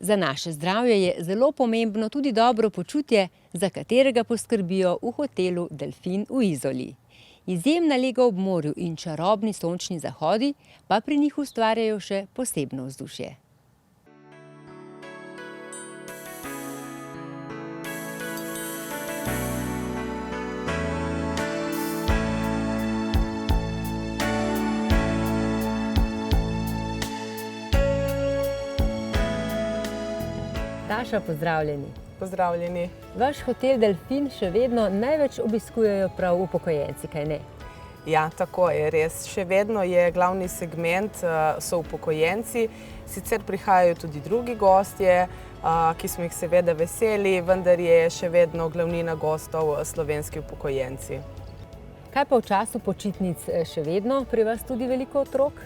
Za naše zdravje je zelo pomembno tudi dobro počutje, za katerega poskrbijo v hotelu Delfin v Izoli. Izjemna lega ob morju in čarobni sončni zahodi pa pri njih ustvarjajo še posebno vzdušje. Daša, pozdravljeni. Pozdravljeni. Vaš hotel Delfin še vedno največ obiskujejo prav upokojenci, kaj ne? Ja, tako je res. Še vedno je glavni segment so upokojenci. Sicer prihajajo tudi drugi gostje, ki smo jih seveda veseli, vendar je še vedno glavnina gostov slovenski upokojenci. Kaj pa v času počitnic še vedno pri vas tudi veliko otrok?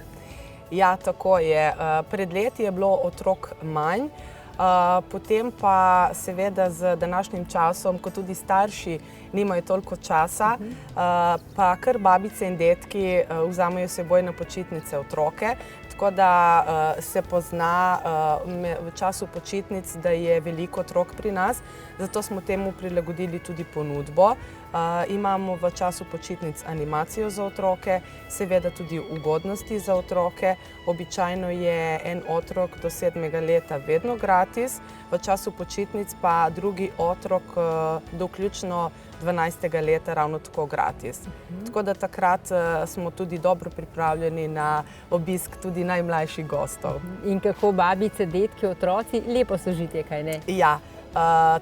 Ja, tako je. Pred leti je bilo otrok manj. Potem pa seveda z današnjim časom, ko tudi starši nimajo toliko časa, pa kar babice in dedki vzamejo s seboj na počitnice otroke. Tako da se pozna v času počitnic, da je veliko otrok pri nas, zato smo temu prilagodili tudi ponudbo. Imamo v času počitnic animacijo za otroke, seveda tudi ugodnosti za otroke. Običajno je en otrok do 7. leta vedno gratis, v času počitnic pa drugi otrok do vključno 12. leta ravno tako gratis. Tako da takrat smo tudi dobro pripravljeni na obisk tudi najmlajših gostov. In kako babice, dedki, otroci, lepo sožitje, kaj ne? Ja.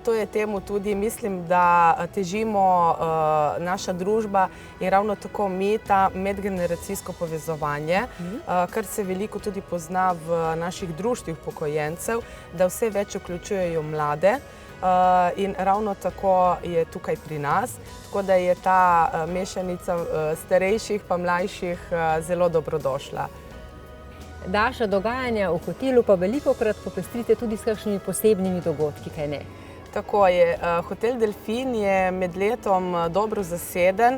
To je temu tudi, mislim, da težimo naša družba in ravno tako mi ta medgeneracijsko povezovanje, kar se veliko tudi pozna v naših društvih upokojencev, da vse več vključujejo mlade in ravno tako je tukaj pri nas, tako da je ta mešanica starejših pa mlajših zelo dobrodošla. Daša, dogajanja v hotelu pa velikokrat popestrite tudi s kakšnimi posebnimi dogodki, kaj ne? Tako je. Hotel Delfin je med letom dobro zaseden,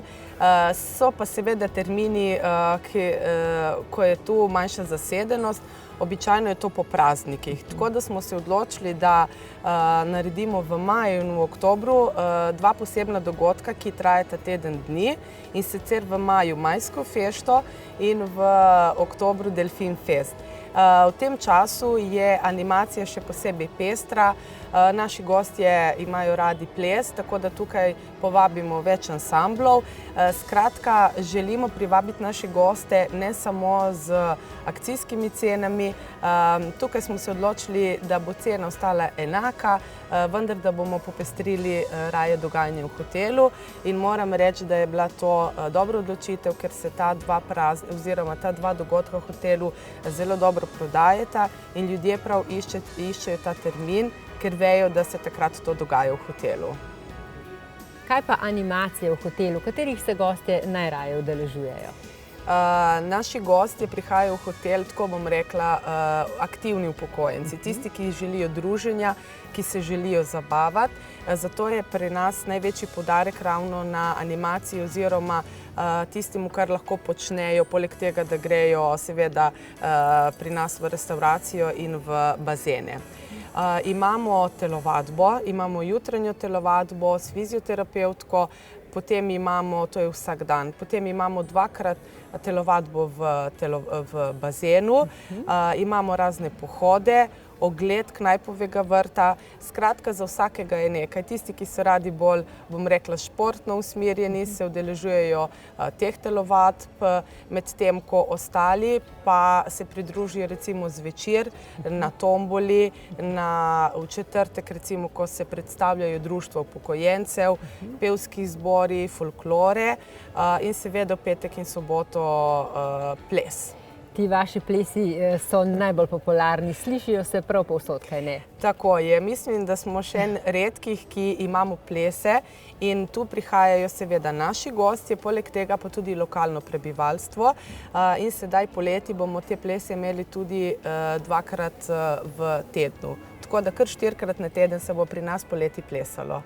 so pa seveda termini, ko je tu manjša zasedenost. Običajno je to po praznikih. Tako da smo se odločili, da naredimo v maju in v oktobru dva posebna dogodka, ki trajata teden dni, in sicer v maju majsko fešto in v oktobru Delfin Fest. V tem času je animacija še posebej pestra. Naši gostje imajo radi ples, tako da tukaj povabimo več ansamblov. Skratka, želimo privabiti naše goste ne samo z akcijskimi cenami. Tukaj smo se odločili, da bo cena ostala enaka, vendar da bomo popestrili raje dogajanje v hotelu. In moram reči, da je bila to dobra odločitev, ker se ta dva dogodka v hotelu zelo dobro prodajata in ljudje prav iščejo ta termin, ker vejo, da se takrat to dogaja v hotelu. Kaj pa animacije v hotelu, katerih se gostje najraje udeležujejo? Naši gostje prihajajo v hotel, tako bom rekla, aktivni upokojenci, tisti, ki želijo druženja, ki se želijo zabavati. Zato je pri nas največji poudarek ravno na animaciji oziroma tistemu, kar lahko počnejo, poleg tega, da grejo seveda pri nas v restavracijo in v bazene. Imamo telovadbo, imamo jutranjo telovadbo s fizioterapevtko, potem imamo, to je vsak dan, potem imamo dvakrat telovadbo v bazenu, imamo razne pohode, ogled Knajpovega vrta. Skratka, za vsakega je nekaj. Tisti, ki so radi bolj, bom rekla, športno usmerjeni, se udeležujejo teh telovadb, medtem ko ostali pa se pridružijo recimo zvečer na tomboli, v četrtek recimo, ko se predstavljajo društva upokojencev, pevski zbori, folklore in seveda v petek in soboto ples. Ti vaši plesi so najbolj popularni, slišijo se prav povsod, kaj ne? Tako je. Mislim, da smo še en redkih, ki imamo plese in tu prihajajo seveda naši gostje, poleg tega pa tudi lokalno prebivalstvo. In sedaj poleti bomo te plese imeli tudi dvakrat v tednu. Tako da kar 4-krat na teden se bo pri nas poleti plesalo.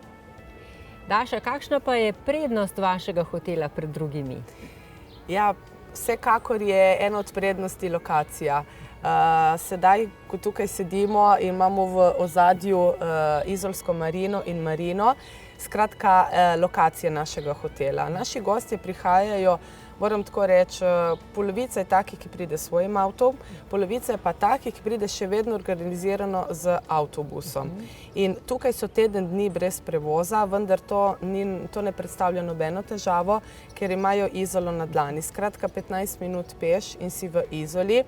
Daša, kakšna pa je prednost vašega hotela pred drugimi? Ja, Vsekakor je ena od prednosti lokacija. Sedaj, ko tukaj sedimo, imamo v ozadju izolsko marino in marino, skratka lokacija našega hotela. Naši gostje prihajajo, moram tako reči, polovica je takih, ki pride s svojim avtom, polovica je pa takih, ki pride še vedno organizirano z avtobusom. In tukaj so teden dni brez prevoza, vendar to ne predstavlja nobeno težavo, ker imajo Izolo na dlani. Skratka, 15 minut peš in si v Izoli.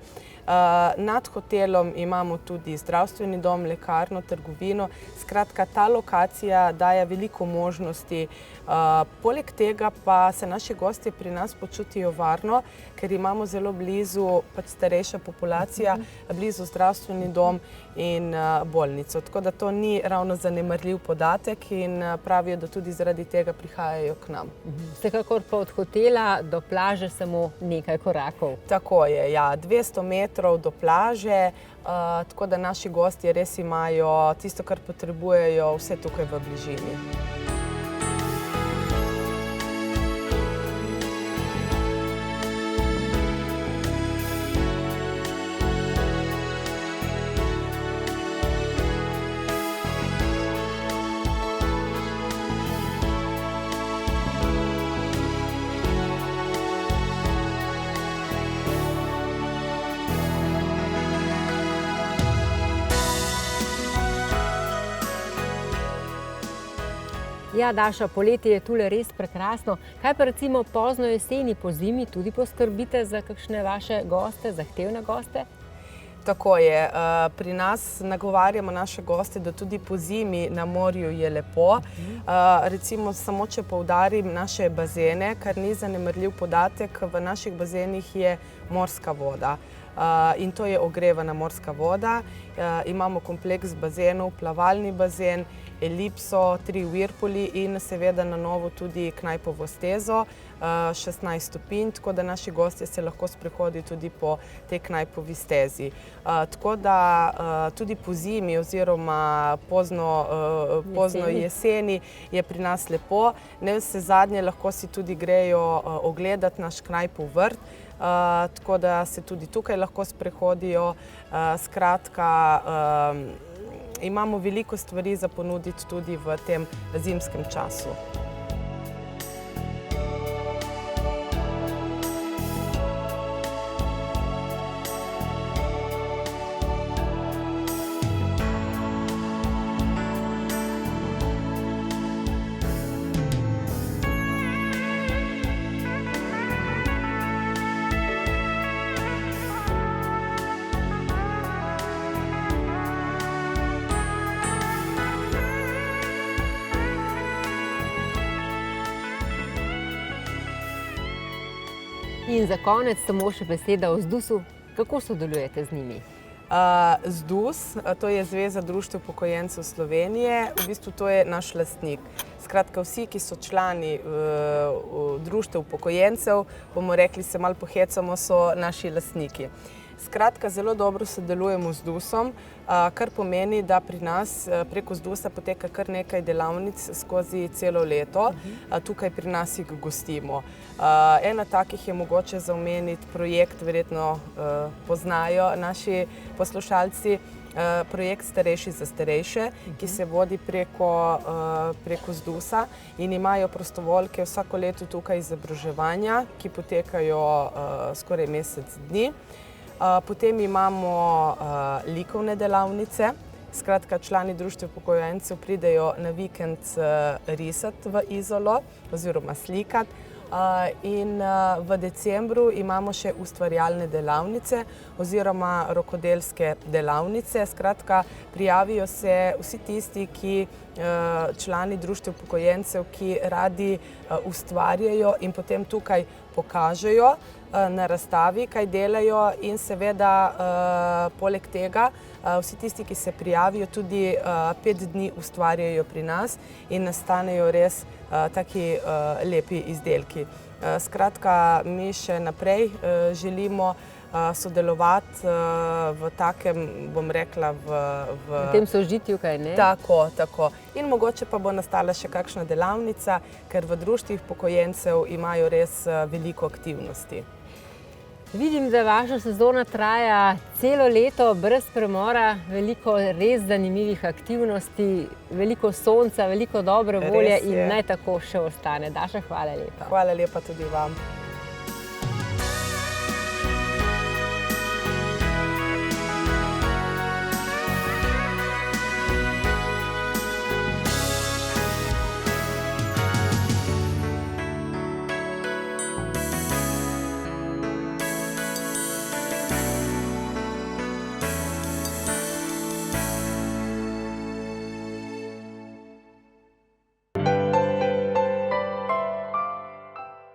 Nad hotelom imamo tudi zdravstveni dom, lekarno, trgovino. Skratka, ta lokacija daje veliko možnosti. Poleg tega pa se naši gostje pri nas počutijo varno, ker imamo zelo blizu starejša populacija, blizu zdravstveni dom in bolnico. Tako da to ni ravno zanemarljiv podatek in pravijo, da tudi zaradi tega prihajajo k nam. Vsekakor pa od hotela do plaže samo nekaj korakov. Tako je, ja. 200 metrov do plaže, tako da naši gostje res imajo tisto, kar potrebujejo, vse tukaj v bližini. Ja, Daša, poletje je tule res prekrasno. Kaj pa recimo pozno jeseni, po zimi tudi poskrbite za kakšne vaše goste, zahtevne goste? Tako je. Pri nas nagovarjamo naše goste, da tudi po zimi na morju je lepo. Recimo, samo če poudarim naše bazene, kar ni zanemarljiv podatek, v naših bazenih je morska voda. In to je ogrevana morska voda. Imamo kompleks bazenov, plavalni bazen, elipso, 3 whirlpooli in seveda na novo tudi knajpovo stezo, 16 stopinj, tako da naši gostje se lahko sprehodijo tudi po tej knajpovi stezi. Tako da tudi po zimi oziroma pozno jeseni je pri nas lepo. Navsezadnje lahko si tudi grejo ogledati naš knajpov vrt, tako da se tudi tukaj lahko sprehodijo. Skratka, imamo veliko stvari za ponuditi tudi v tem zimskem času. In za konec samo še beseda o ZDUS-u. Kako sodelujete z njimi? ZDUS, to je Zveza društev upokojencev Slovenije, v bistvu to je naš lastnik. Skratka, vsi, ki so člani društev upokojencev, bomo rekli, se malo pohecamo, so naši lastniki. Skratka, zelo dobro sodelujemo z ZDUS-om, kar pomeni, da pri nas preko ZDUS-a poteka kar nekaj delavnic skozi celo leto. Tukaj pri nas jih gostimo. Ena takih je mogoče za omeniti projekt, verjetno poznajo naši poslušalci, projekt Starejši za starejše, ki se vodi preko ZDUS-a in imajo prostovoljke vsako leto tukaj izobraževanja, ki potekajo skoraj mesec dni. Potem imamo likovne delavnice. Skratka, člani društev upokojencev pridejo na vikend risati v Izolo oziroma slikati. In v decembru imamo še ustvarjalne delavnice oziroma rokodelske delavnice. Skratka, prijavijo se vsi tisti, člani društev upokojencev, ki radi ustvarjajo in potem tukaj pokažejo na razstavi, kaj delajo in seveda poleg tega vsi tisti, ki se prijavijo, tudi 5 dni ustvarjajo pri nas in nastanejo res taki lepi izdelki. Skratka, mi še naprej želimo sodelovati v takem, bom rekla, v tem sožitju, kaj ne? Tako. In mogoče pa bo nastala še kakšna delavnica, ker v društvih upokojencev imajo res veliko aktivnosti. Vidim, da vaša sezona traja celo leto, brez premora, veliko res zanimivih aktivnosti, veliko sonca, veliko dobre volje in naj tako še ostane. Daša, hvala lepa. Hvala lepa tudi vam.